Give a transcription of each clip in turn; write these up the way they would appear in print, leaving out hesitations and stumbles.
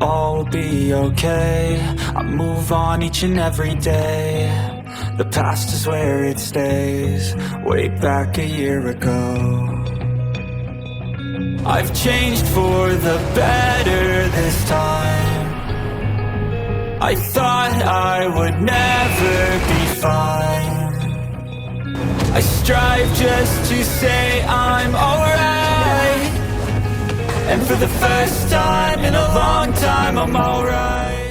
all will be okay. I move on each and every day. The past is where it stays. Way back a year ago, I've changed for the better this time. I thought I would never be fine. I strive just to say I'm alright, and for the first time in a long time I'm alright.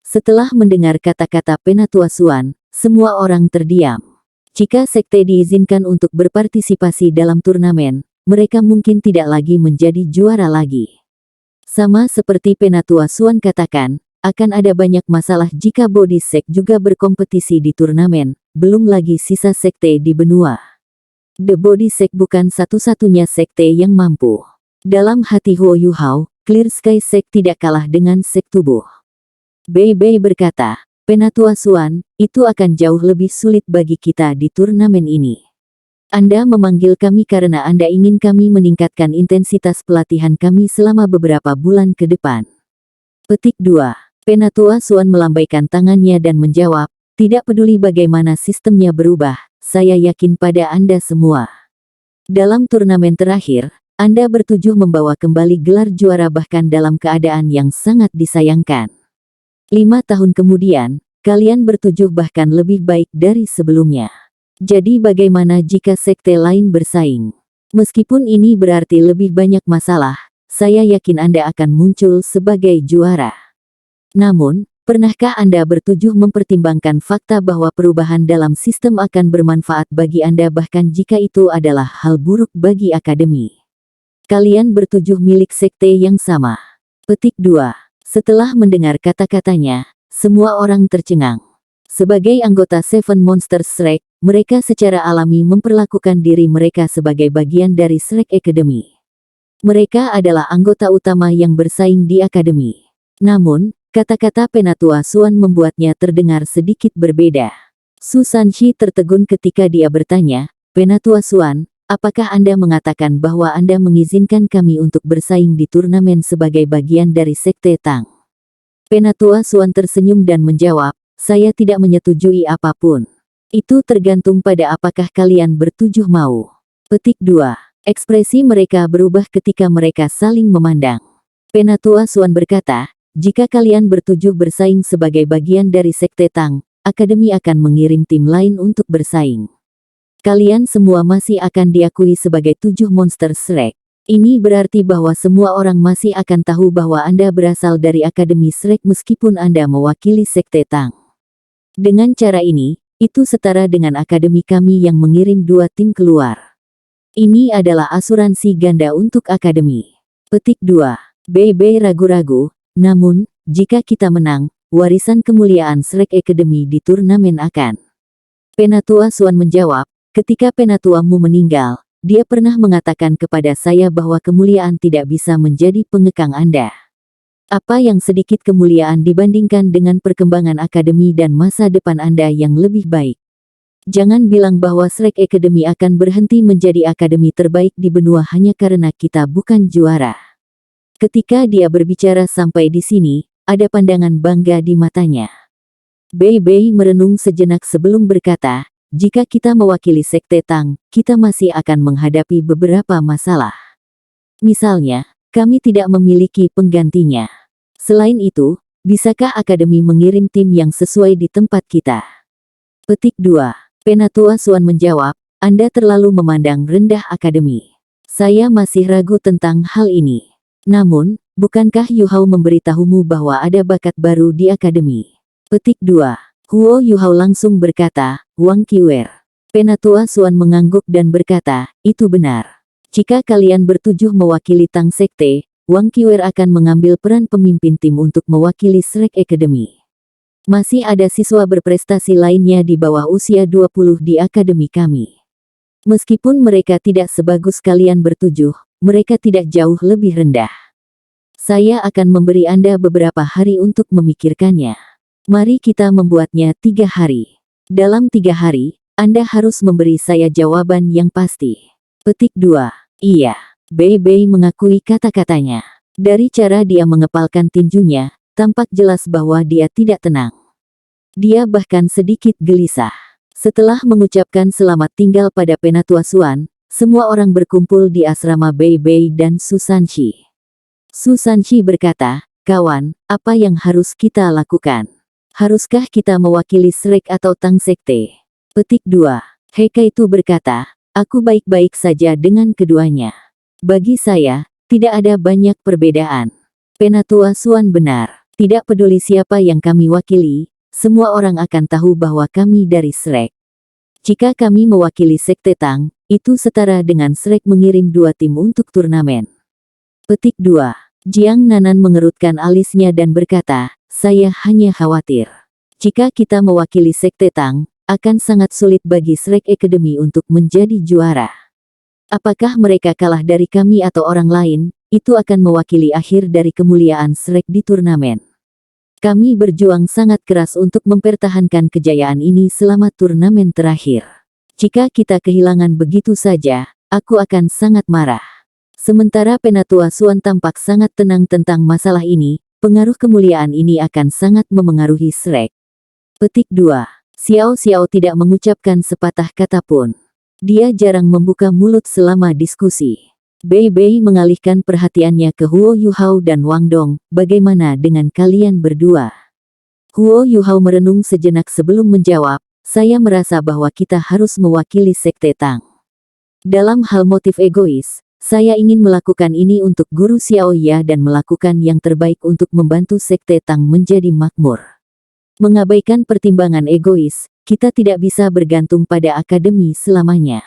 Setelah mendengar kata-kata Penatua Suan, semua orang terdiam. Jika sekte diizinkan untuk berpartisipasi dalam turnamen, mereka mungkin tidak lagi menjadi juara lagi. Sama seperti Penatua Suan katakan, akan ada banyak masalah jika Body Sect juga berkompetisi di turnamen, belum lagi sisa sekte di benua. The Body Sect bukan satu-satunya sekte yang mampu. Dalam hati Huo Yuhao, Clear Sky Sect tidak kalah dengan sek tubuh. Bei Bei berkata, Penatua Suan, itu akan jauh lebih sulit bagi kita di turnamen ini. Anda memanggil kami karena Anda ingin kami meningkatkan intensitas pelatihan kami selama beberapa bulan ke depan. Petik 2. Penatua Suan melambaikan tangannya dan menjawab, tidak peduli bagaimana sistemnya berubah, saya yakin pada Anda semua. Dalam turnamen terakhir, Anda bertujuh membawa kembali gelar juara bahkan dalam keadaan yang sangat disayangkan. 5 tahun kemudian, kalian bertujuh bahkan lebih baik dari sebelumnya. Jadi bagaimana jika sekte lain bersaing? Meskipun ini berarti lebih banyak masalah, saya yakin Anda akan muncul sebagai juara. Namun, pernahkah Anda bertujuh mempertimbangkan fakta bahwa perubahan dalam sistem akan bermanfaat bagi Anda bahkan jika itu adalah hal buruk bagi akademi? Kalian bertujuh milik sekte yang sama. Petik 2. Setelah mendengar kata-katanya, semua orang tercengang. Sebagai anggota Seven Monsters Shrek, mereka secara alami memperlakukan diri mereka sebagai bagian dari Shrek Academy. Mereka adalah anggota utama yang bersaing di akademi. Namun, kata-kata Penatua Suan membuatnya terdengar sedikit berbeda. Su Sanshi tertegun ketika dia bertanya, Penatua Suan, apakah Anda mengatakan bahwa Anda mengizinkan kami untuk bersaing di turnamen sebagai bagian dari sekte Tang? Penatua Suan tersenyum dan menjawab, saya tidak menyetujui apapun. Itu tergantung pada apakah kalian bertujuh mau. Petik 2. Ekspresi mereka berubah ketika mereka saling memandang. Penatua Suan berkata, jika kalian bertujuh bersaing sebagai bagian dari sekte Tang, akademi akan mengirim tim lain untuk bersaing. Kalian semua masih akan diakui sebagai 7 monster Shrek. Ini berarti bahwa semua orang masih akan tahu bahwa Anda berasal dari akademi Shrek meskipun Anda mewakili sekte Tang. Dengan cara ini, itu setara dengan akademi kami yang mengirim 2 tim keluar. Ini adalah asuransi ganda untuk akademi. Petik 2. Bei Bei ragu-ragu, namun, jika kita menang, warisan kemuliaan Shrek Academy di turnamen akan. Penatua Suan menjawab, ketika Penatuamu meninggal, dia pernah mengatakan kepada saya bahwa kemuliaan tidak bisa menjadi pengekang Anda. Apa yang sedikit kemuliaan dibandingkan dengan perkembangan akademi dan masa depan Anda yang lebih baik. Jangan bilang bahwa Shrek Academy akan berhenti menjadi akademi terbaik di benua hanya karena kita bukan juara. Ketika dia berbicara sampai di sini, ada pandangan bangga di matanya. Bei Bei merenung sejenak sebelum berkata, jika kita mewakili sekte Tang, kita masih akan menghadapi beberapa masalah. Misalnya, kami tidak memiliki penggantinya. Selain itu, bisakah akademi mengirim tim yang sesuai di tempat kita? Petik 2. Penatua Suan menjawab, Anda terlalu memandang rendah akademi. Saya masih ragu tentang hal ini. Namun, bukankah Yuhao memberitahumu bahwa ada bakat baru di akademi? Petik 2. Huo Yuhao langsung berkata, Wang Qiwer. Penatua Suan mengangguk dan berkata, itu benar. Jika kalian bertujuh mewakili Tang Sekte, Wang Qiwer akan mengambil peran pemimpin tim untuk mewakili Shrek Academy. Masih ada siswa berprestasi lainnya di bawah usia 20 di akademi kami. Meskipun mereka tidak sebagus kalian bertujuh, mereka tidak jauh lebih rendah. Saya akan memberi Anda beberapa hari untuk memikirkannya. Mari kita membuatnya 3 hari. Dalam 3 hari, Anda harus memberi saya jawaban yang pasti. Petik 2. Iya. Bei Bei mengakui kata-katanya. Dari cara dia mengepalkan tinjunya, tampak jelas bahwa dia tidak tenang. Dia bahkan sedikit gelisah. Setelah mengucapkan selamat tinggal pada Penatua Suan, semua orang berkumpul di asrama Bei Bei dan Susanshi. Susanshi berkata, "Kawan, apa yang harus kita lakukan? Haruskah kita mewakili Shrek atau Tang Sekte?" Petik 2. Heikaitu berkata, "Aku baik-baik saja dengan keduanya. Bagi saya, tidak ada banyak perbedaan." Penatua Suan benar. Tidak peduli siapa yang kami wakili, semua orang akan tahu bahwa kami dari Shrek. Jika kami mewakili Sekte Tang, itu setara dengan Shrek mengirim 2 tim untuk turnamen. Petik 2. Jiang Nanan mengerutkan alisnya dan berkata, "Saya hanya khawatir. Jika kita mewakili Sekte Tang, akan sangat sulit bagi Shrek Academy untuk menjadi juara. Apakah mereka kalah dari kami atau orang lain, itu akan mewakili akhir dari kemuliaan Shrek di turnamen. Kami berjuang sangat keras untuk mempertahankan kejayaan ini selama turnamen terakhir. Jika kita kehilangan begitu saja, aku akan sangat marah." Sementara Penatua Suan tampak sangat tenang tentang masalah ini, pengaruh kemuliaan ini akan sangat memengaruhi Shrek. Petik 2. Xiao Xiao tidak mengucapkan sepatah kata pun. Dia jarang membuka mulut selama diskusi. Bei Bei mengalihkan perhatiannya ke Huo Yuhao dan Wang Dong. "Bagaimana dengan kalian berdua?" Huo Yuhao merenung sejenak sebelum menjawab, "Saya merasa bahwa kita harus mewakili Sekte Tang. Dalam hal motif egois, saya ingin melakukan ini untuk Guru Xiaoya dan melakukan yang terbaik untuk membantu Sekte Tang menjadi makmur. Mengabaikan pertimbangan egois, kita tidak bisa bergantung pada akademi selamanya.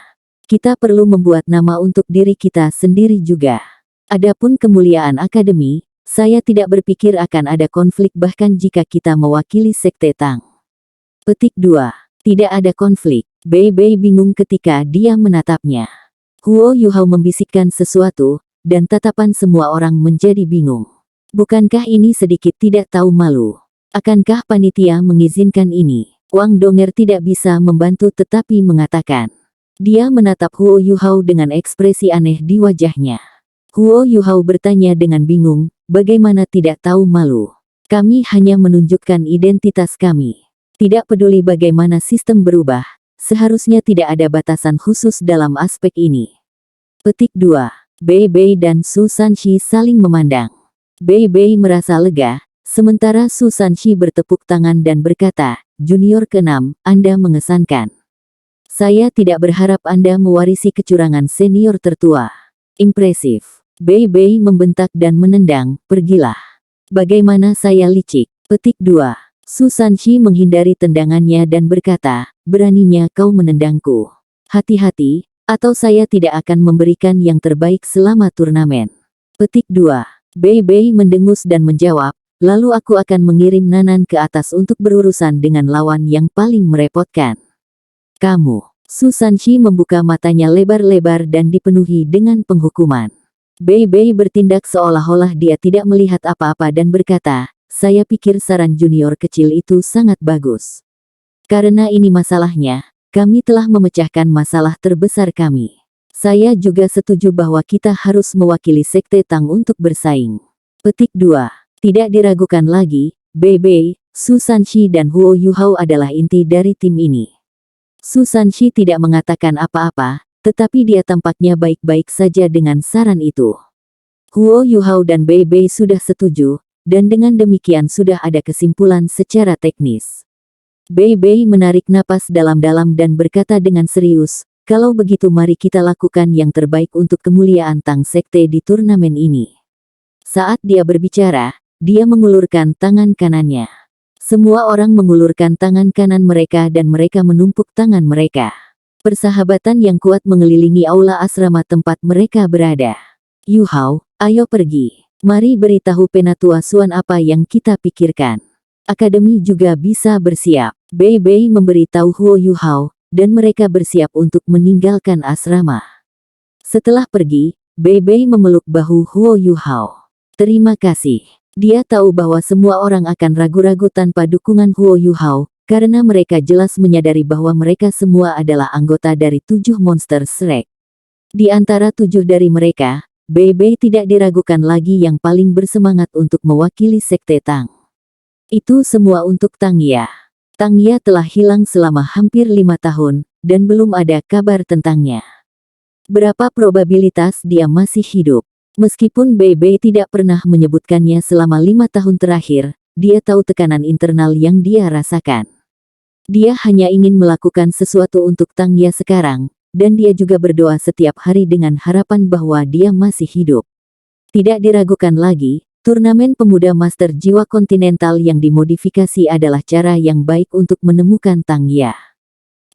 Kita perlu membuat nama untuk diri kita sendiri juga. Adapun kemuliaan akademi, saya tidak berpikir akan ada konflik bahkan jika kita mewakili Sekte Tang." Petik 2. Tidak ada konflik. Bei Bei bingung ketika dia menatapnya. Huo Yuhao membisikkan sesuatu, dan tatapan semua orang menjadi bingung. Bukankah ini sedikit tidak tahu malu? Akankah panitia mengizinkan ini? Wang Donger tidak bisa membantu tetapi mengatakan. Dia menatap Huo Yuhao dengan ekspresi aneh di wajahnya. Huo Yuhao bertanya dengan bingung, "Bagaimana tidak tahu malu? Kami hanya menunjukkan identitas kami. Tidak peduli bagaimana sistem berubah, seharusnya tidak ada batasan khusus dalam aspek ini." Petik 2. Bei Bei dan Susanshi saling memandang. Bei Bei merasa lega, sementara Susanshi bertepuk tangan dan berkata, "Junior ke-6, Anda mengesankan. Saya tidak berharap Anda mewarisi kecurangan senior tertua." Impresif. Bei Bei membentak dan menendang, "Pergilah. Bagaimana saya licik?" Petik 2. Susanshi menghindari tendangannya dan berkata, "Beraninya kau menendangku. Hati-hati, atau saya tidak akan memberikan yang terbaik selama turnamen." Petik 2. Bei Bei mendengus dan menjawab, "Lalu aku akan mengirim Nanan ke atas untuk berurusan dengan lawan yang paling merepotkan." "Kamu." Susanshi membuka matanya lebar-lebar dan dipenuhi dengan penghukuman. Bei Bei bertindak seolah-olah dia tidak melihat apa-apa dan berkata, "Saya pikir saran junior kecil itu sangat bagus. Karena ini masalahnya, kami telah memecahkan masalah terbesar kami. Saya juga setuju bahwa kita harus mewakili Sekte Tang untuk bersaing." Petik 2. Tidak diragukan lagi, Bei Bei, Susanshi dan Huo Yuhao adalah inti dari tim ini. Susanshi tidak mengatakan apa-apa, tetapi dia tampaknya baik-baik saja dengan saran itu. Huo Yuhao dan Bei Bei sudah setuju, dan dengan demikian sudah ada kesimpulan secara teknis. Bei Bei menarik napas dalam-dalam dan berkata dengan serius, "Kalau begitu mari kita lakukan yang terbaik untuk kemuliaan Tang Sekte di turnamen ini." Saat dia berbicara, dia mengulurkan tangan kanannya. Semua orang mengulurkan tangan kanan mereka dan mereka menumpuk tangan mereka. Persahabatan yang kuat mengelilingi aula asrama tempat mereka berada. "Yuhao, ayo pergi. Mari beritahu Penatua Suan apa yang kita pikirkan. Akademi juga bisa bersiap." Bei Bei memberitahu Huo Yuhao, dan mereka bersiap untuk meninggalkan asrama. Setelah pergi, Bei Bei memeluk bahu Huo Yuhao. "Terima kasih." Dia tahu bahwa semua orang akan ragu-ragu tanpa dukungan Huo Yuhao, karena mereka jelas menyadari bahwa mereka semua adalah anggota dari 7 monster Shrek. Di antara 7 dari mereka, Bei Bei tidak diragukan lagi yang paling bersemangat untuk mewakili Sekte Tang. Itu semua untuk Tang Ya. Tang Ya telah hilang selama hampir 5 tahun, dan belum ada kabar tentangnya. Berapa probabilitas dia masih hidup? Meskipun Bei Bei tidak pernah menyebutkannya selama 5 tahun terakhir, dia tahu tekanan internal yang dia rasakan. Dia hanya ingin melakukan sesuatu untuk Tang Ya sekarang, dan dia juga berdoa setiap hari dengan harapan bahwa dia masih hidup. Tidak diragukan lagi, turnamen pemuda Master Jiwa Kontinental yang dimodifikasi adalah cara yang baik untuk menemukan Tang Ya.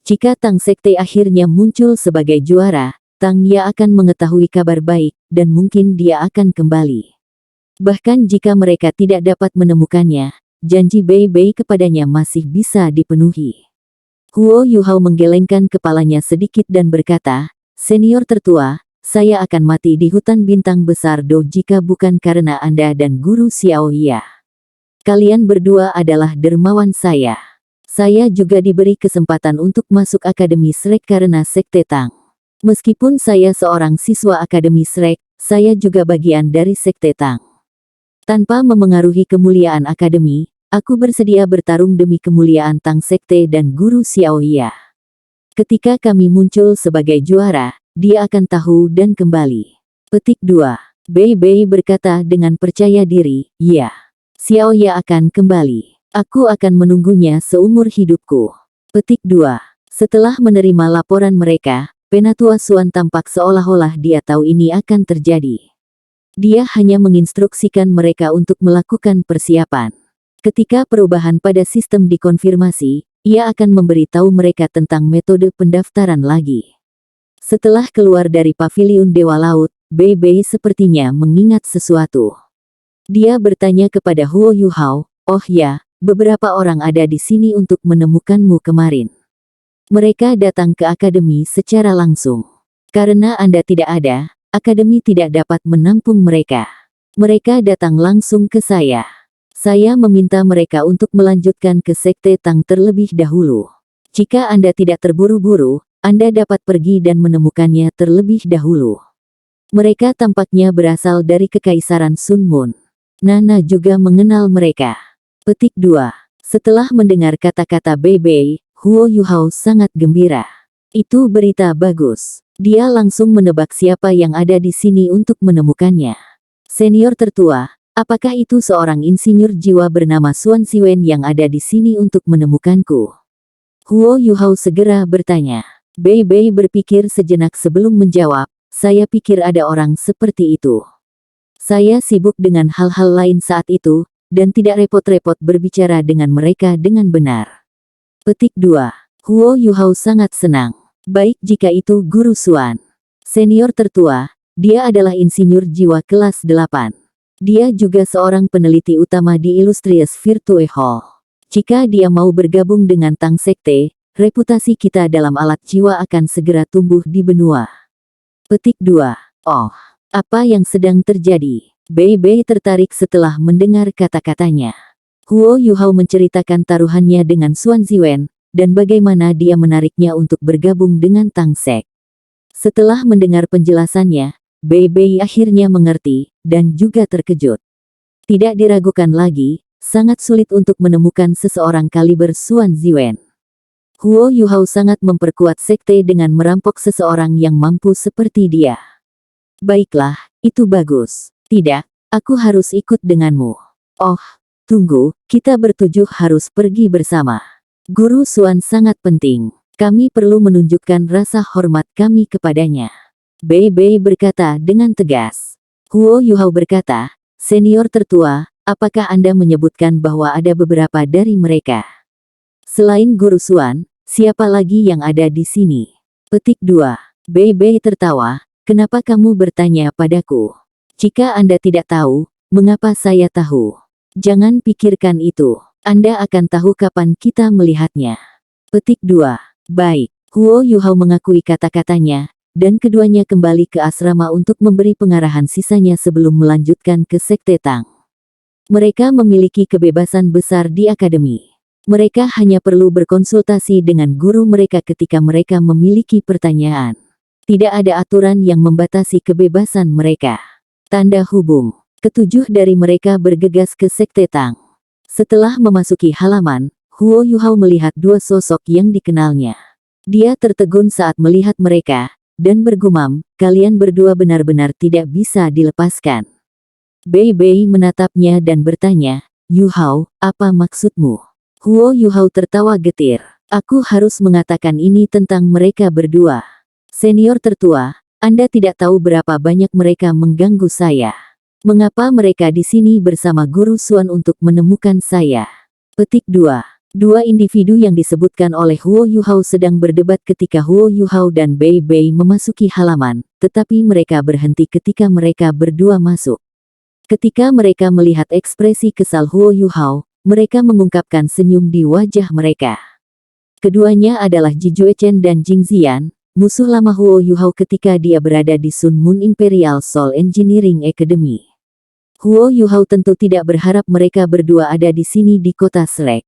Jika Tang Sekte akhirnya muncul sebagai juara, Tang Ya akan mengetahui kabar baik, dan mungkin dia akan kembali. Bahkan jika mereka tidak dapat menemukannya, janji Bei Bei kepadanya masih bisa dipenuhi. Huo Yuhao menggelengkan kepalanya sedikit dan berkata, "Senior tertua, saya akan mati di hutan bintang besar Do jika bukan karena Anda dan Guru Xiao Ya. Kalian berdua adalah dermawan saya. Saya juga diberi kesempatan untuk masuk Akademi Shrek karena Sekte Tang. Meskipun saya seorang siswa Akademi Shrek, saya juga bagian dari Sekte Tang. Tanpa memengaruhi kemuliaan Akademi, aku bersedia bertarung demi kemuliaan Tang Sekte dan Guru Xiao Ya. Ketika kami muncul sebagai juara, dia akan tahu dan kembali." Petik 2. Bei Bei berkata dengan percaya diri, "Ya. Xiao Ya akan kembali. Aku akan menunggunya seumur hidupku." Petik 2. Setelah menerima laporan mereka, Penatua Suan tampak seolah-olah dia tahu ini akan terjadi. Dia hanya menginstruksikan mereka untuk melakukan persiapan. Ketika perubahan pada sistem dikonfirmasi, ia akan memberitahu mereka tentang metode pendaftaran lagi. Setelah keluar dari paviliun Dewa Laut, Bei Bei sepertinya mengingat sesuatu. Dia bertanya kepada Huo Yuhao, "Oh ya, beberapa orang ada di sini untuk menemukanmu kemarin. Mereka datang ke akademi secara langsung. Karena Anda tidak ada, akademi tidak dapat menampung mereka. Mereka datang langsung ke saya. Saya meminta mereka untuk melanjutkan ke Sekte Tang terlebih dahulu. Jika Anda tidak terburu-buru, Anda dapat pergi dan menemukannya terlebih dahulu." Mereka tampaknya berasal dari Kekaisaran Sun Moon. Nana juga mengenal mereka. Petik 2. Setelah mendengar kata-kata Bei Bei, Huo Yuhao sangat gembira. Itu berita bagus. Dia langsung menebak siapa yang ada di sini untuk menemukannya. "Senior tertua, apakah itu seorang insinyur jiwa bernama Suan Siwen yang ada di sini untuk menemukanku?" Huo Yuhao segera bertanya. Bei Bei berpikir sejenak sebelum menjawab, "Saya pikir ada orang seperti itu. Saya sibuk dengan hal-hal lain saat itu, dan tidak repot-repot berbicara dengan mereka dengan benar." Petik 2. Huo Yuhao sangat senang. Baik jika itu Guru Suan. Senior tertua, dia adalah insinyur jiwa kelas 8. Dia juga seorang peneliti utama di Illustrious Virtue Hall. Jika dia mau bergabung dengan Tang Sekte, reputasi kita dalam alat jiwa akan segera tumbuh di benua. Petik 2. Oh, apa yang sedang terjadi? Bei Bei tertarik setelah mendengar kata-katanya. Huo Yuhao menceritakan taruhannya dengan Suan Ziwen, dan bagaimana dia menariknya untuk bergabung dengan Tang Sek. Setelah mendengar penjelasannya, Bei Bei akhirnya mengerti, dan juga terkejut. Tidak diragukan lagi, sangat sulit untuk menemukan seseorang kaliber Suan Ziwen. Huo Yuhao sangat memperkuat sekte dengan merampok seseorang yang mampu seperti dia. "Baiklah, itu bagus. Tidak, aku harus ikut denganmu." "Oh, tunggu, kita bertujuh harus pergi bersama. Guru Suan sangat penting. Kami perlu menunjukkan rasa hormat kami kepadanya." Bei Bei berkata dengan tegas. Huo Yuhao berkata, "Senior tertua, apakah Anda menyebutkan bahwa ada beberapa dari mereka? Selain Guru Suan, siapa lagi yang ada di sini?" Petik 2. Bei Bei tertawa, "Kenapa kamu bertanya padaku? Jika Anda tidak tahu, mengapa saya tahu? Jangan pikirkan itu. Anda akan tahu kapan kita melihatnya." Petik 2. Baik. Huo Yuhao mengakui kata-katanya, dan keduanya kembali ke asrama untuk memberi pengarahan sisanya sebelum melanjutkan ke Sekte Tang. Mereka memiliki kebebasan besar di akademi. Mereka hanya perlu berkonsultasi dengan guru mereka ketika mereka memiliki pertanyaan. Tidak ada aturan yang membatasi kebebasan mereka. Tanda hubung. Ketujuh dari mereka bergegas ke Sekte Tang. Setelah memasuki halaman, Huo Yuhao melihat dua sosok yang dikenalnya. Dia tertegun saat melihat mereka, dan bergumam, kalian berdua benar-benar tidak bisa dilepaskan. Bei Bei menatapnya dan bertanya, Yuhao, apa maksudmu? Huo Yuhao tertawa getir. Aku harus mengatakan ini tentang mereka berdua. Senior tertua, Anda tidak tahu berapa banyak mereka mengganggu saya. Mengapa mereka di sini bersama Guru Xuan untuk menemukan saya? Petik 2. Dua individu yang disebutkan oleh Huo Yuhao sedang berdebat ketika Huo Yuhao dan Bei Bei memasuki halaman, tetapi mereka berhenti ketika mereka berdua masuk. Ketika mereka melihat ekspresi kesal Huo Yuhao, mereka mengungkapkan senyum di wajah mereka. Keduanya adalah Ji Juechen dan Jing Ziyan, musuh lama Huo Yuhao ketika dia berada di Sun Moon Imperial Soul Engineering Academy. Huo Yuhao tentu tidak berharap mereka berdua ada di sini di kota Shrek.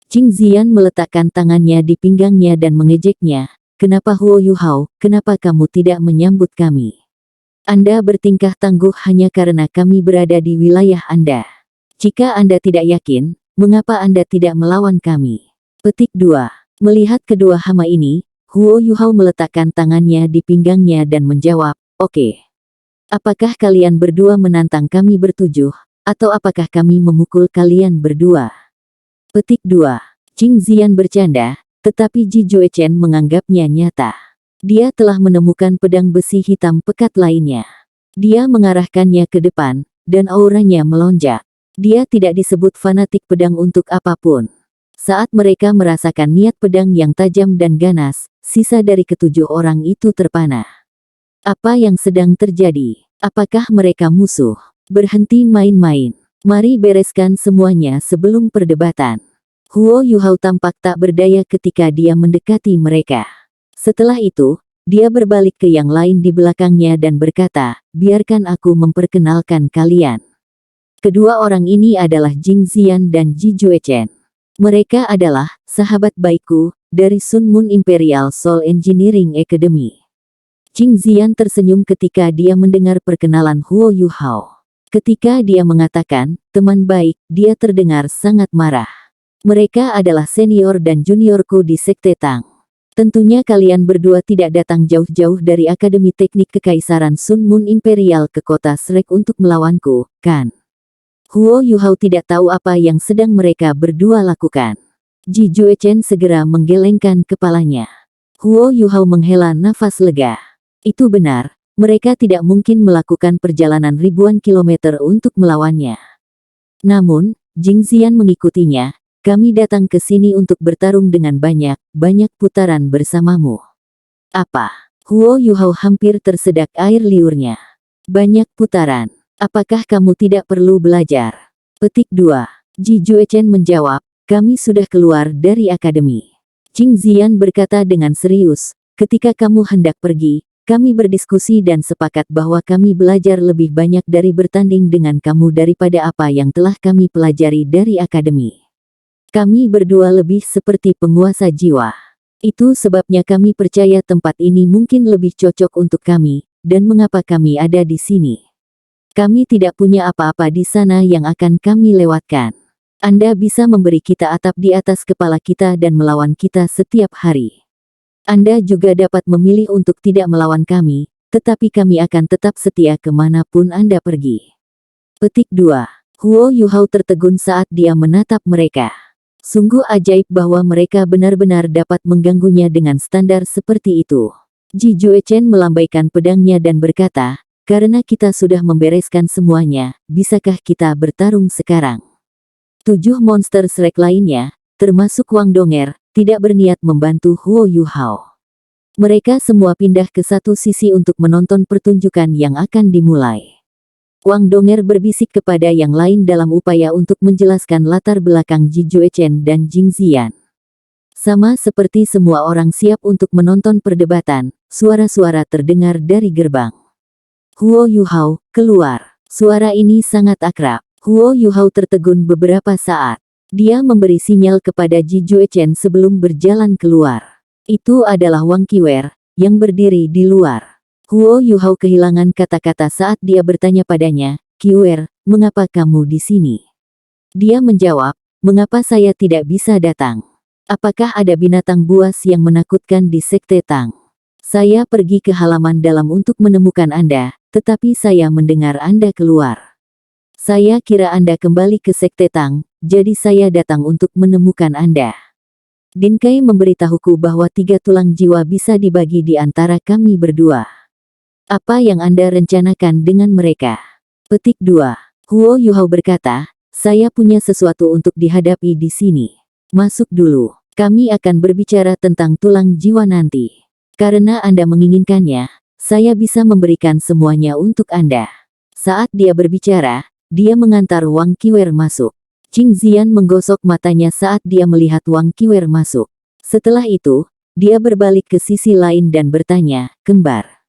Jing Ziyan meletakkan tangannya di pinggangnya dan mengejeknya, kenapa Huo Yuhao, kenapa kamu tidak menyambut kami? Anda bertingkah tangguh hanya karena kami berada di wilayah Anda. Jika Anda tidak yakin, mengapa Anda tidak melawan kami? Petik 2. Melihat kedua hama ini, Huo Yuhao meletakkan tangannya di pinggangnya dan menjawab, oke. Apakah kalian berdua menantang kami bertujuh, atau apakah kami memukul kalian berdua? Petik 2. Jing Ziyan bercanda, tetapi Ji Juechen menganggapnya nyata. Dia telah menemukan pedang besi hitam pekat lainnya. Dia mengarahkannya ke depan, dan auranya melonjak. Dia tidak disebut fanatik pedang untuk apapun. Saat mereka merasakan niat pedang yang tajam dan ganas, sisa dari ketujuh orang itu terpana. Apa yang sedang terjadi? Apakah mereka musuh? Berhenti main-main. Mari bereskan semuanya sebelum perdebatan. Huo Yuhao tampak tak berdaya ketika dia mendekati mereka. Setelah itu, dia berbalik ke yang lain di belakangnya dan berkata, biarkan aku memperkenalkan kalian. Kedua orang ini adalah Jing Ziyan dan Ji Juechen. Mereka adalah sahabat baikku dari Sun Moon Imperial Soul Engineering Academy. Jing Ziyan tersenyum ketika dia mendengar perkenalan Huo Yuhao. Ketika dia mengatakan, teman baik, dia terdengar sangat marah. Mereka adalah senior dan juniorku di Sekte Tang. Tentunya kalian berdua tidak datang jauh-jauh dari Akademi Teknik Kekaisaran Sun Moon Imperial ke kota Shrek untuk melawanku, kan? Huo Yuhao tidak tahu apa yang sedang mereka berdua lakukan. Ji Juechen segera menggelengkan kepalanya. Huo Yuhao menghela nafas lega. Itu benar, mereka tidak mungkin melakukan perjalanan ribuan kilometer untuk melawannya. Namun, Jing Ziyan mengikutinya, kami datang ke sini untuk bertarung dengan banyak putaran bersamamu. Apa? Huo Yuhao hampir tersedak air liurnya. Banyak putaran. Apakah kamu tidak perlu belajar? Petik 2. Ji Juechen menjawab, kami sudah keluar dari akademi. Jing Ziyan berkata dengan serius, ketika kamu hendak pergi, kami berdiskusi dan sepakat bahwa kami belajar lebih banyak dari bertanding dengan kamu daripada apa yang telah kami pelajari dari akademi. Kami berdua lebih seperti penguasa jiwa. Itu sebabnya kami percaya tempat ini mungkin lebih cocok untuk kami, dan mengapa kami ada di sini. Kami tidak punya apa-apa di sana yang akan kami lewatkan. Anda bisa memberi kita atap di atas kepala kita dan melawan kita setiap hari. Anda juga dapat memilih untuk tidak melawan kami, tetapi kami akan tetap setia kemanapun Anda pergi. Petik 2. Huo Yuhao tertegun saat dia menatap mereka. Sungguh ajaib bahwa mereka benar-benar dapat mengganggunya dengan standar seperti itu. Ji Juechen melambaikan pedangnya dan berkata, karena kita sudah membereskan semuanya, bisakah kita bertarung sekarang? 7 monster Shrek lainnya, termasuk Wang Donger, tidak berniat membantu Huo Yuhao. Mereka semua pindah ke satu sisi untuk menonton pertunjukan yang akan dimulai. Wang Donger berbisik kepada yang lain dalam upaya untuk menjelaskan latar belakang Ji Juechen dan Jing Ziyan. Sama seperti semua orang siap untuk menonton perdebatan, suara-suara terdengar dari gerbang. Huo Yuhao, keluar. Suara ini sangat akrab. Huo Yuhao tertegun beberapa saat. Dia memberi sinyal kepada Ji Juechen sebelum berjalan keluar. Itu adalah Wang Qiwer, yang berdiri di luar. Huo Yuhao kehilangan kata-kata saat dia bertanya padanya, "Qiwer, mengapa kamu di sini?" Dia menjawab, "Mengapa saya tidak bisa datang? Apakah ada binatang buas yang menakutkan di Sekte Tang? Saya pergi ke halaman dalam untuk menemukan Anda, tetapi saya mendengar Anda keluar. Saya kira Anda kembali ke Sekte Tang, jadi saya datang untuk menemukan Anda. Din Kai memberitahuku bahwa 3 tulang jiwa bisa dibagi di antara kami berdua. Apa yang Anda rencanakan dengan mereka?" Petik 2. Huo Yuhao berkata, "Saya punya sesuatu untuk dihadapi di sini. Masuk dulu. Kami akan berbicara tentang tulang jiwa nanti. Karena Anda menginginkannya, saya bisa memberikan semuanya untuk Anda." Saat dia berbicara, dia mengantar Wang Qiwer masuk. Qing Zian menggosok matanya saat dia melihat Wang Qiwer masuk. Setelah itu, dia berbalik ke sisi lain dan bertanya, "Kembar?"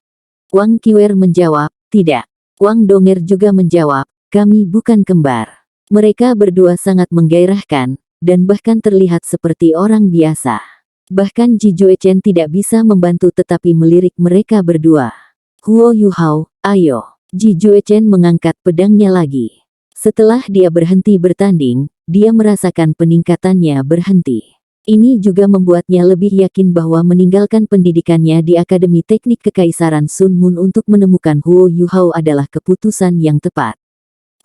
Wang Qiwer menjawab, "Tidak." Wang Donger juga menjawab, "Kami bukan kembar." Mereka berdua sangat menggairahkan, dan bahkan terlihat seperti orang biasa. Bahkan Ji Juechen tidak bisa membantu tetapi melirik mereka berdua. "Huo Yuhao, ayo." Ji Juechen mengangkat pedangnya lagi. Setelah dia berhenti bertanding, dia merasakan peningkatannya berhenti. Ini juga membuatnya lebih yakin bahwa meninggalkan pendidikannya di Akademi Teknik Kekaisaran Sun Mun untuk menemukan Huo Yuhao adalah keputusan yang tepat.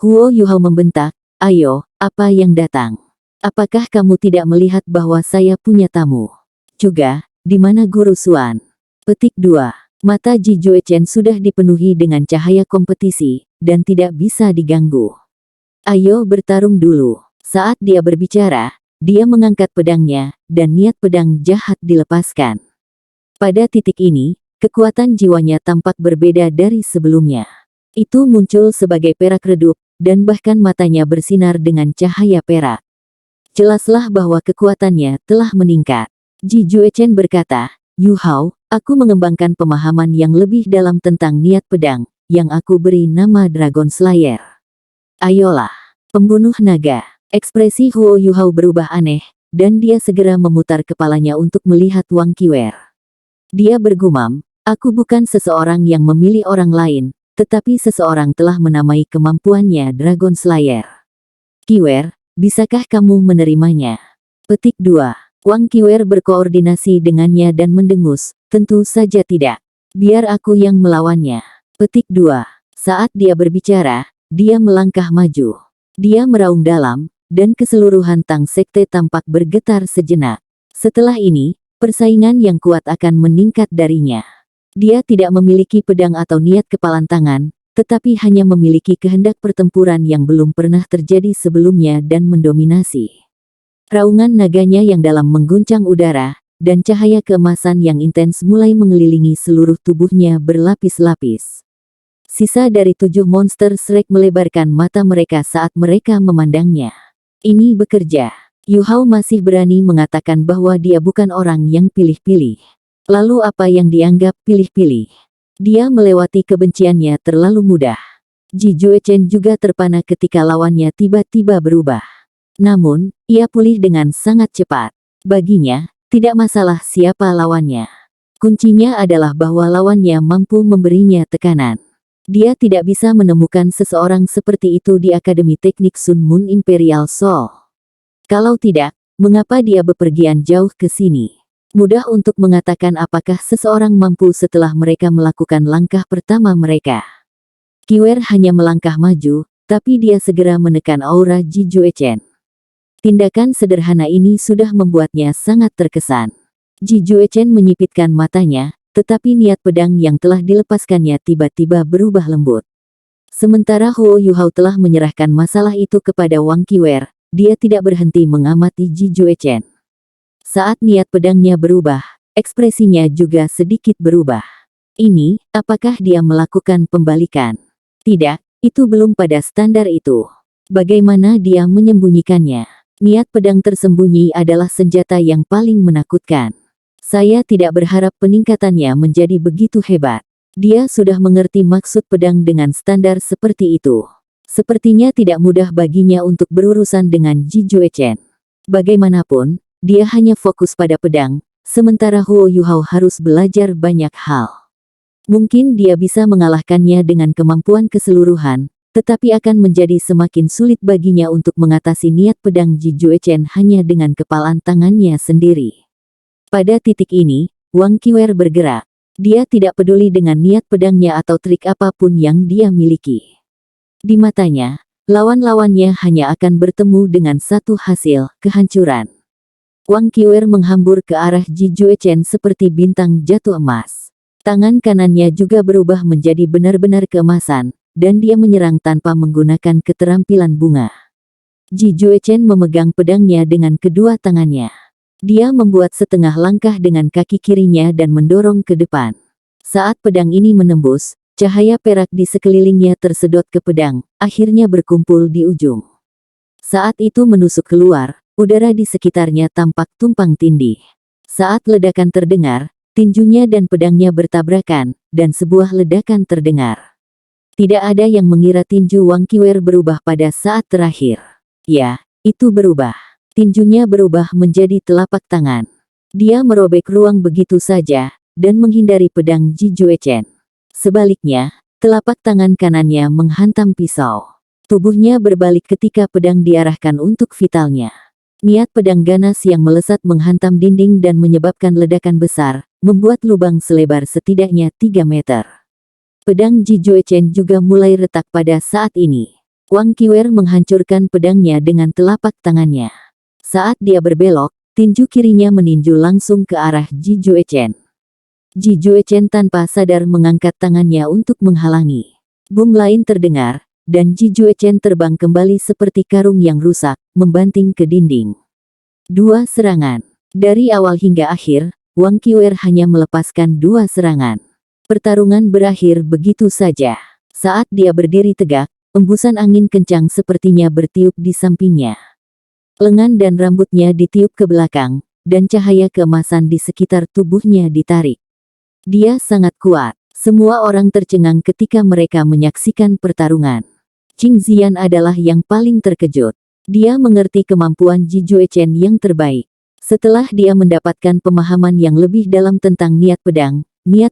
Huo Yuhao membentak, "Ayo, apa yang datang? Apakah kamu tidak melihat bahwa saya punya tamu? Juga, di mana Guru Xuan?" Petik 2. Mata Ji Juechen sudah dipenuhi dengan cahaya kompetisi, dan tidak bisa diganggu. "Ayo bertarung dulu." Saat dia berbicara, dia mengangkat pedangnya, dan niat pedang jahat dilepaskan. Pada titik ini, kekuatan jiwanya tampak berbeda dari sebelumnya. Itu muncul sebagai perak redup, dan bahkan matanya bersinar dengan cahaya perak. Jelaslah bahwa kekuatannya telah meningkat. Ji Juechen berkata, "Yuhao, aku mengembangkan pemahaman yang lebih dalam tentang niat pedang, yang aku beri nama Dragon Slayer. Ayolah, pembunuh naga." Ekspresi Huo Yuhao berubah aneh, dan dia segera memutar kepalanya untuk melihat Wang Qiwer. Dia bergumam, "Aku bukan seseorang yang memilih orang lain, tetapi seseorang telah menamai kemampuannya Dragon Slayer. Qiwer, bisakah kamu menerimanya?" Petik 2. Wang Qiwer berkoordinasi dengannya dan mendengus, "Tentu saja tidak. Biar aku yang melawannya." Petik 2. Saat dia berbicara, dia melangkah maju. Dia meraung dalam, dan keseluruhan Tang Sekte tampak bergetar sejenak. Setelah ini, persaingan yang kuat akan meningkat darinya. Dia tidak memiliki pedang atau niat kepalan tangan, tetapi hanya memiliki kehendak pertempuran yang belum pernah terjadi sebelumnya dan mendominasi. Raungan naganya yang dalam mengguncang udara, dan cahaya keemasan yang intens mulai mengelilingi seluruh tubuhnya berlapis-lapis. Sisa dari 7 monster Shrek melebarkan mata mereka saat mereka memandangnya. Ini bekerja. Yuhao masih berani mengatakan bahwa dia bukan orang yang pilih-pilih. Lalu apa yang dianggap pilih-pilih? Dia melewati kebenciannya terlalu mudah. Ji Juechen juga terpana ketika lawannya tiba-tiba berubah. Namun, ia pulih dengan sangat cepat. Baginya, tidak masalah siapa lawannya. Kuncinya adalah bahwa lawannya mampu memberinya tekanan. Dia tidak bisa menemukan seseorang seperti itu di Akademi Teknik Sun Mun Imperial Soul. Kalau tidak, mengapa dia bepergian jauh ke sini? Mudah untuk mengatakan apakah seseorang mampu setelah mereka melakukan langkah pertama mereka. Qiwer hanya melangkah maju, tapi dia segera menekan aura Ji Juechen. Tindakan sederhana ini sudah membuatnya sangat terkesan. Ji Juechen menyipitkan matanya, tetapi niat pedang yang telah dilepaskannya tiba-tiba berubah lembut. Sementara Huo Yuhao telah menyerahkan masalah itu kepada Wang Qiwer, dia tidak berhenti mengamati Ji Juechen. Saat niat pedangnya berubah, ekspresinya juga sedikit berubah. Ini, apakah dia melakukan pembalikan? Tidak, itu belum pada standar itu. Bagaimana dia menyembunyikannya? Niat pedang tersembunyi adalah senjata yang paling menakutkan. Saya tidak berharap peningkatannya menjadi begitu hebat. Dia sudah mengerti maksud pedang dengan standar seperti itu. Sepertinya tidak mudah baginya untuk berurusan dengan Ji Juechen. Bagaimanapun, dia hanya fokus pada pedang, sementara Huo Yuhao harus belajar banyak hal. Mungkin dia bisa mengalahkannya dengan kemampuan keseluruhan, tetapi akan menjadi semakin sulit baginya untuk mengatasi niat pedang Ji Juechen hanya dengan kepalan tangannya sendiri. Pada titik ini, Wang Qiwer bergerak. Dia tidak peduli dengan niat pedangnya atau trik apapun yang dia miliki. Di matanya, lawan-lawannya hanya akan bertemu dengan satu hasil, kehancuran. Wang Qiwer menghambur ke arah Ji Juechen seperti bintang jatuh emas. Tangan kanannya juga berubah menjadi benar-benar keemasan, dan dia menyerang tanpa menggunakan keterampilan bunga. Ji Juechen memegang pedangnya dengan kedua tangannya. Dia membuat setengah langkah dengan kaki kirinya dan mendorong ke depan. Saat pedang ini menembus, cahaya perak di sekelilingnya tersedot ke pedang, akhirnya berkumpul di ujung. Saat itu menusuk keluar, udara di sekitarnya tampak tumpang tindih. Saat ledakan terdengar, tinjunya dan pedangnya bertabrakan, dan sebuah ledakan terdengar. Tidak ada yang mengira tinju Wang Qiwer berubah pada saat terakhir. Ya, itu berubah. Tinjunya berubah menjadi telapak tangan. Dia merobek ruang begitu saja, dan menghindari pedang Ji Juechen. Sebaliknya, telapak tangan kanannya menghantam pisau. Tubuhnya berbalik ketika pedang diarahkan untuk vitalnya. Niat pedang ganas yang melesat menghantam dinding dan menyebabkan ledakan besar, membuat lubang selebar setidaknya 3 meter. Pedang Ji Juechen juga mulai retak pada saat ini. Wang Qiwer menghancurkan pedangnya dengan telapak tangannya. Saat dia berbelok, tinju kirinya meninju langsung ke arah Ji Juechen. Ji Juechen tanpa sadar mengangkat tangannya untuk menghalangi. Bum lain terdengar, dan Ji Juechen terbang kembali seperti karung yang rusak, membanting ke dinding. 2 serangan. Dari awal hingga akhir, Wang Qiwer hanya melepaskan 2 serangan. Pertarungan berakhir begitu saja. Saat dia berdiri tegak, embusan angin kencang sepertinya bertiup di sampingnya. Lengan dan rambutnya ditiup ke belakang, dan cahaya keemasan di sekitar tubuhnya ditarik. Dia sangat kuat. Semua orang tercengang ketika mereka menyaksikan pertarungan. Qing Ziyan adalah yang paling terkejut. Dia mengerti kemampuan Ji Juechen yang terbaik. Setelah dia mendapatkan pemahaman yang lebih dalam tentang niat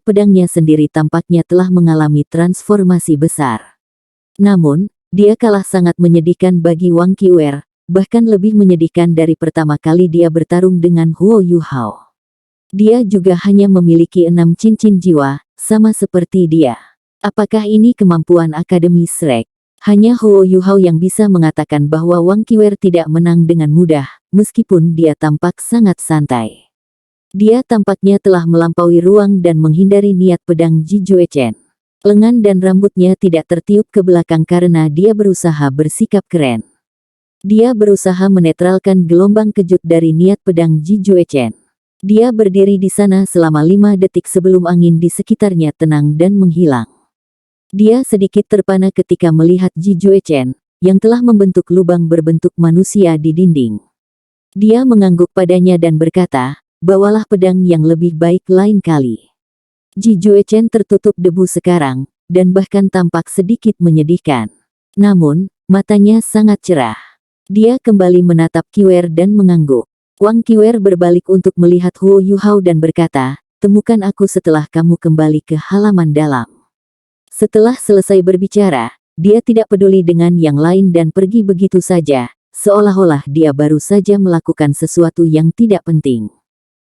pedangnya sendiri tampaknya telah mengalami transformasi besar. Namun, dia kalah sangat menyedihkan bagi Wang Qiwer. Bahkan lebih menyedihkan dari pertama kali dia bertarung dengan Huo Yuhao. Dia juga hanya memiliki 6 cincin jiwa, sama seperti dia. Apakah ini kemampuan Akademi Shrek? Hanya Huo Yuhao yang bisa mengatakan bahwa Wang Qiwer tidak menang dengan mudah, meskipun dia tampak sangat santai. Dia tampaknya telah melampaui ruang dan menghindari niat pedang Ji Juechen. Lengan dan rambutnya tidak tertiup ke belakang karena dia berusaha bersikap keren. Dia berusaha menetralkan gelombang kejut dari niat pedang Ji Juechen. Dia berdiri di sana selama 5 detik sebelum angin di sekitarnya tenang dan menghilang. Dia sedikit terpana ketika melihat Ji Juechen, yang telah membentuk lubang berbentuk manusia di dinding. Dia mengangguk padanya dan berkata, bawalah pedang yang lebih baik lain kali. Ji Juechen tertutup debu sekarang, dan bahkan tampak sedikit menyedihkan. Namun, matanya sangat cerah. Dia kembali menatap Qiwer dan mengangguk. Wang Qiwer berbalik untuk melihat Huo Yuhao dan berkata, temukan aku setelah kamu kembali ke halaman dalam. Setelah selesai berbicara, dia tidak peduli dengan yang lain dan pergi begitu saja, seolah-olah dia baru saja melakukan sesuatu yang tidak penting.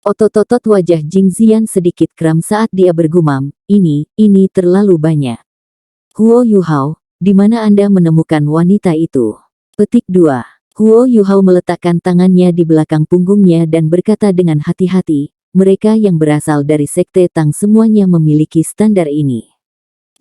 Otot-otot wajah Jing Ziyan sedikit kram saat dia bergumam, ini terlalu banyak. Huo Yuhao, di mana Anda menemukan wanita itu? Petik 2. Huo Yuhao meletakkan tangannya di belakang punggungnya dan berkata dengan hati-hati, mereka yang berasal dari Sekte Tang semuanya memiliki standar ini.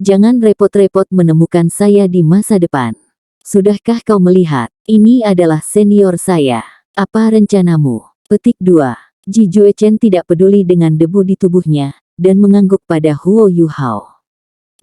Jangan repot-repot menemukan saya di masa depan. Sudahkah kau melihat, ini adalah senior saya. Apa rencanamu? Petik 2. Ji Juechen tidak peduli dengan debu di tubuhnya, dan mengangguk pada Huo Yuhao.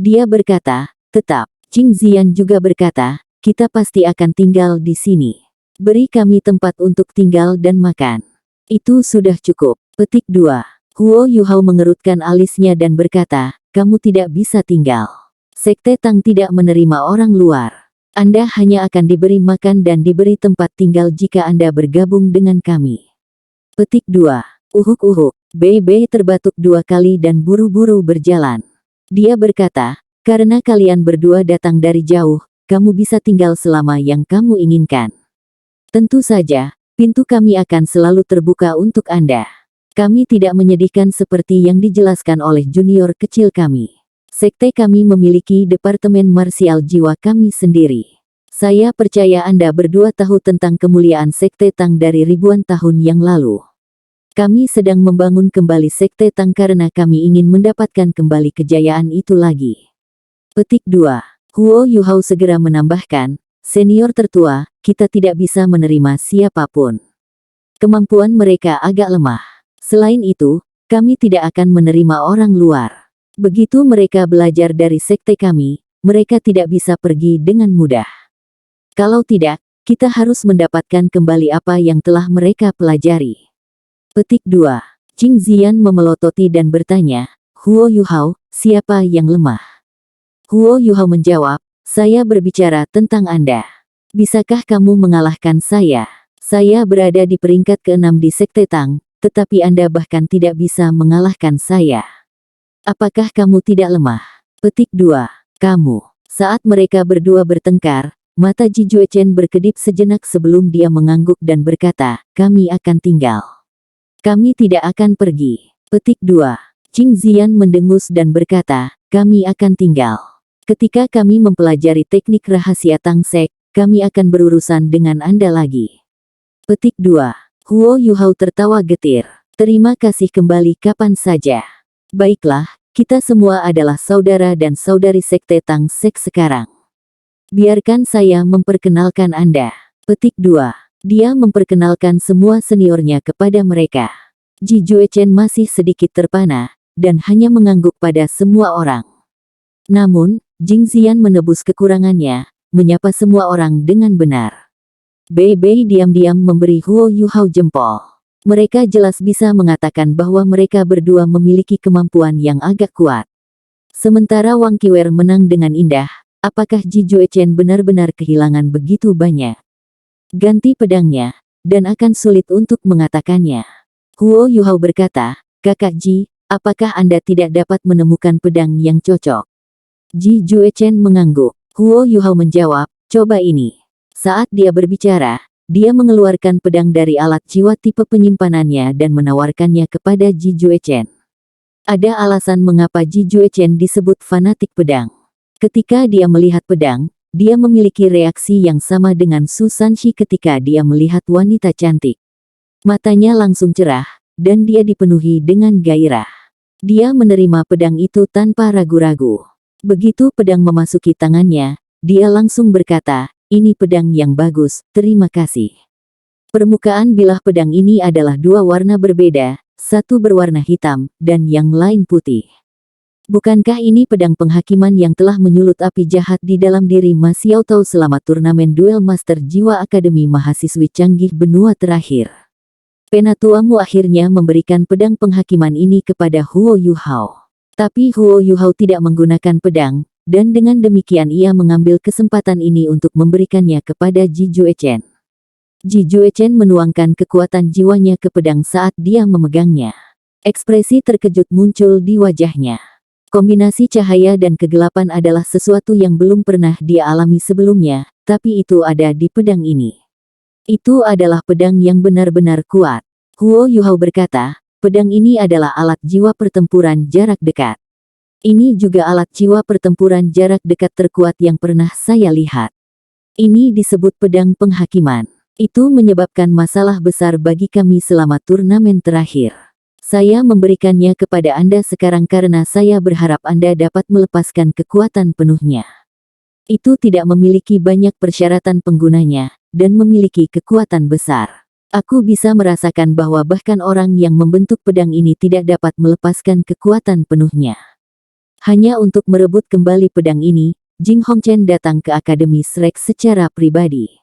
Dia berkata, tetap. Qing Ziyan juga berkata, kita pasti akan tinggal di sini. Beri kami tempat untuk tinggal dan makan. Itu sudah cukup. Petik 2. Huo Yuhao mengerutkan alisnya dan berkata, kamu tidak bisa tinggal. Sekte Tang tidak menerima orang luar. Anda hanya akan diberi makan dan diberi tempat tinggal jika Anda bergabung dengan kami. Petik 2. Uhuk-uhuk. Bei terbatuk 2 kali dan buru-buru berjalan. Dia berkata, karena kalian berdua datang dari jauh, kamu bisa tinggal selama yang kamu inginkan. Tentu saja, pintu kami akan selalu terbuka untuk Anda. Kami tidak menyedihkan seperti yang dijelaskan oleh junior kecil kami. Sekte kami memiliki departemen marsial jiwa kami sendiri. Saya percaya Anda berdua tahu tentang kemuliaan Sekte Tang dari ribuan tahun yang lalu. Kami sedang membangun kembali Sekte Tang karena kami ingin mendapatkan kembali kejayaan itu lagi. Petik 2. Huo Yuhao segera menambahkan, senior tertua, kita tidak bisa menerima siapapun. Kemampuan mereka agak lemah. Selain itu, kami tidak akan menerima orang luar. Begitu mereka belajar dari sekte kami, mereka tidak bisa pergi dengan mudah. Kalau tidak, kita harus mendapatkan kembali apa yang telah mereka pelajari. Petik 2. Qing Ziyan memelototi dan bertanya, Huo Yuhao, siapa yang lemah? Huo Yuhao menjawab, saya berbicara tentang Anda. Bisakah kamu mengalahkan saya? Saya berada di peringkat ke-6 di Sekte Tang, tetapi Anda bahkan tidak bisa mengalahkan saya. Apakah kamu tidak lemah? Petik 2. Kamu. Saat mereka berdua bertengkar, mata Ji Juechen berkedip sejenak sebelum dia mengangguk dan berkata, kami akan tinggal. Kami tidak akan pergi. Petik 2. Qing Ziyan mendengus dan berkata, kami akan tinggal. Ketika kami mempelajari teknik rahasia Tang Sek, kami akan berurusan dengan Anda lagi. Petik 2. Huo Yuhao tertawa getir. Terima kasih kembali kapan saja. Baiklah, kita semua adalah saudara dan saudari Sekte Tang Sek sekarang. Biarkan saya memperkenalkan Anda. Petik 2. Dia memperkenalkan semua seniornya kepada mereka. Ji Juechen masih sedikit terpana, dan hanya mengangguk pada semua orang. Namun, Jing Ziyan menebus kekurangannya, menyapa semua orang dengan benar. Bei diam-diam memberi Huo Yuhao jempol. Mereka jelas bisa mengatakan bahwa mereka berdua memiliki kemampuan yang agak kuat. Sementara Wang Qiwer menang dengan indah, apakah Ji Juechen benar-benar kehilangan begitu banyak? Ganti pedangnya, dan akan sulit untuk mengatakannya. Huo Yuhao berkata, Kakak Ji, apakah Anda tidak dapat menemukan pedang yang cocok? Ji Juechen mengangguk. Huo Yuhao menjawab, coba ini. Saat dia berbicara, dia mengeluarkan pedang dari alat jiwa tipe penyimpanannya dan menawarkannya kepada Ji Juechen. Ada alasan mengapa Ji Juechen disebut fanatik pedang. Ketika dia melihat pedang, dia memiliki reaksi yang sama dengan Su Sanxi ketika dia melihat wanita cantik. Matanya langsung cerah, dan dia dipenuhi dengan gairah. Dia menerima pedang itu tanpa ragu-ragu. Begitu pedang memasuki tangannya, dia langsung berkata, ini pedang yang bagus, terima kasih. Permukaan bilah pedang ini adalah 2 warna berbeda, satu berwarna hitam, dan yang lain putih. Bukankah ini pedang penghakiman yang telah menyulut api jahat di dalam diri Ma Xiao Tao selama turnamen duel Master Jiwa Akademi Mahasiswi Canggih Benua terakhir? Penatuamu akhirnya memberikan pedang penghakiman ini kepada Huo Yuhao. Tapi Huo Yuhao tidak menggunakan pedang, dan dengan demikian ia mengambil kesempatan ini untuk memberikannya kepada Ji Juechen. Ji Juechen menuangkan kekuatan jiwanya ke pedang saat dia memegangnya. Ekspresi terkejut muncul di wajahnya. Kombinasi cahaya dan kegelapan adalah sesuatu yang belum pernah dia alami sebelumnya, tapi itu ada di pedang ini. Itu adalah pedang yang benar-benar kuat. Huo Yuhao berkata, pedang ini adalah alat jiwa pertempuran jarak dekat. Ini juga alat jiwa pertempuran jarak dekat terkuat yang pernah saya lihat. Ini disebut pedang penghakiman. Itu menyebabkan masalah besar bagi kami selama turnamen terakhir. Saya memberikannya kepada Anda sekarang karena saya berharap Anda dapat melepaskan kekuatan penuhnya. Itu tidak memiliki banyak persyaratan penggunanya, dan memiliki kekuatan besar. Aku bisa merasakan bahwa bahkan orang yang membentuk pedang ini tidak dapat melepaskan kekuatan penuhnya. Hanya untuk merebut kembali pedang ini, Jing Hongchen datang ke Akademi Shrek secara pribadi.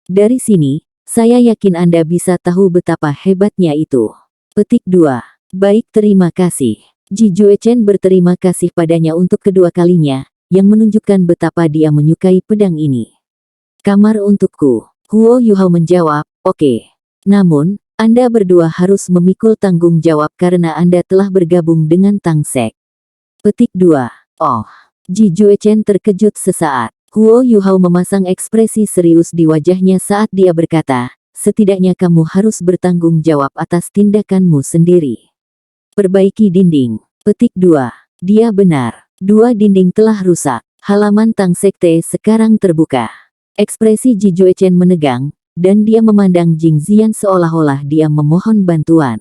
Dari sini, saya yakin Anda bisa tahu betapa hebatnya itu. Petik 2. Baik, terima kasih. Ji Juechen berterima kasih padanya untuk kedua kalinya, yang menunjukkan betapa dia menyukai pedang ini. Kamar untukku. Huo Yuhao menjawab, oke. Namun, Anda berdua harus memikul tanggung jawab karena Anda telah bergabung dengan Tang Sek. Petik 2. Oh. Ji Juechen terkejut sesaat. Huo Yuhao memasang ekspresi serius di wajahnya saat dia berkata, setidaknya kamu harus bertanggung jawab atas tindakanmu sendiri. Perbaiki dinding. Petik 2. Dia benar. 2 dinding telah rusak. Halaman Tang Sekte sekarang terbuka. Ekspresi Ji Juechen menegang, dan dia memandang Jing Zian seolah-olah dia memohon bantuan.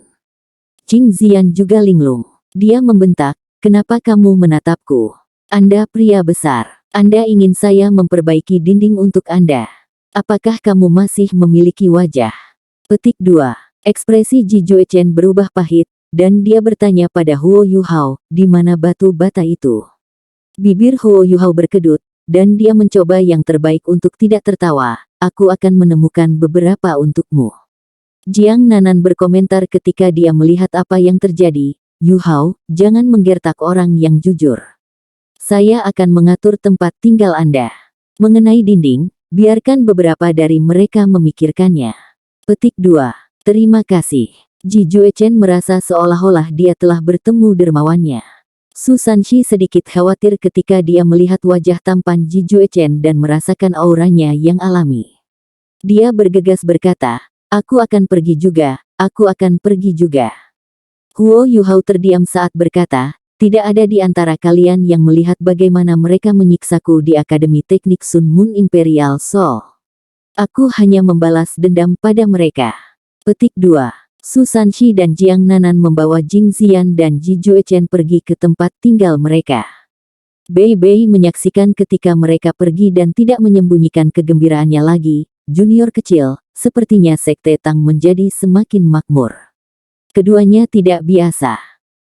Jing Zian juga linglung. Dia membentak, kenapa kamu menatapku? Anda pria besar. Anda ingin saya memperbaiki dinding untuk Anda. Apakah kamu masih memiliki wajah? Petik 2. Ekspresi Ji Juechen berubah pahit, dan dia bertanya pada Huo Yuhao, di mana batu bata itu? Bibir Huo Yuhao berkedut, dan dia mencoba yang terbaik untuk tidak tertawa. Aku akan menemukan beberapa untukmu. Jiang Nanan berkomentar ketika dia melihat apa yang terjadi. Yuhao, jangan menggertak orang yang jujur. Saya akan mengatur tempat tinggal Anda. Mengenai dinding, biarkan beberapa dari mereka memikirkannya. Petik 2. Terima kasih. Ji Juechen merasa seolah-olah dia telah bertemu dermawannya. Su Sanxi sedikit khawatir ketika dia melihat wajah tampan Ji Juechen dan merasakan auranya yang alami. Dia bergegas berkata, aku akan pergi juga, aku akan pergi juga. Huo Yuhao terdiam saat berkata, tidak ada di antara kalian yang melihat bagaimana mereka menyiksaku di Akademi Teknik Sun Moon Imperial Soul. Aku hanya membalas dendam pada mereka. Petik 2. Su Sanxi dan Jiang Nanan membawa Jing Zian dan Ji Juechen pergi ke tempat tinggal mereka. Bei Bei menyaksikan ketika mereka pergi dan tidak menyembunyikan kegembiraannya lagi. Junior kecil, sepertinya Sekte Tang menjadi semakin makmur. Keduanya tidak biasa.